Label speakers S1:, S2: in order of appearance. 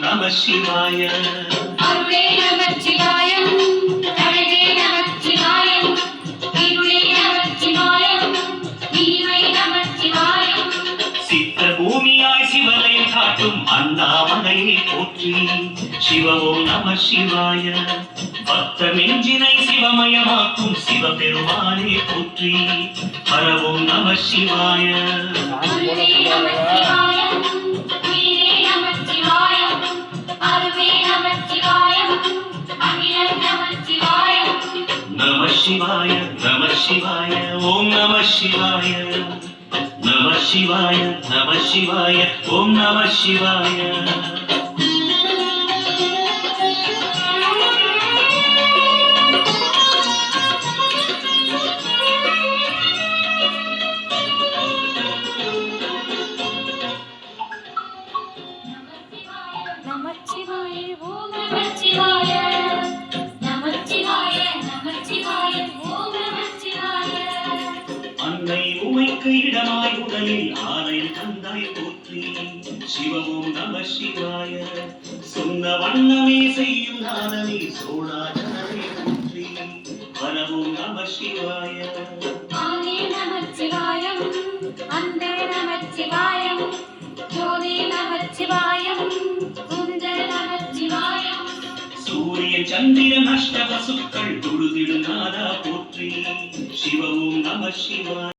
S1: நம சிவாய.
S2: அருளே நமச்சிவாயம், அழகே நமச்சிவாயம், இருளே நமச்சிவாயம், நீமை நமச்சிவாயம்.
S1: சித்த பூமியாய் சிவலயம் காட்டும் அண்ணாமலையை போற்றி. சிவவோம் நம சிவாய. பக்த நெஞ்சினை சிவமயமாக்கும் சிவபெருமானே போற்றி. ஹரவோம் நம சிவாய.
S2: அருளே நமச்சிவாயம், உயிரே நமச்சிவாயம், அருவே நமச்சிவாயம், அகிலம் நமச்சிவாயம்.
S1: நம சிவாய நம சிவாய ஓம் நம சிவாய. நம சிவாய நம சிவாய ஓம் நம சிவாய.
S2: நமச்சிவாய ஓம் நமச்சிவாய, நமச்சிவாய நமச்சிவாய ஓம் நமச்சிவாய.
S1: அன்னை உமைக்கு இடமாய் உடலில் ஆலயம் தந்தாய் போற்றி. சிவவும் நம சிவாய. சொன்ன வண்ணமே செய்யும் நாதனே சோழாஜனரை போற்றி. வனமும் நம சிவாய.
S2: ஆனே நமச்சிவாயம், அந்தே நமச்சிவாயம், ஜோதி நமச்சிவாயம், குந்த நமச்சிவாயம்.
S1: சூரியன் சந்திரன் அஷ்ட வசுக்கள் தொழுதிடும் நாதா போற்றி. சிவவும் நம சிவாய.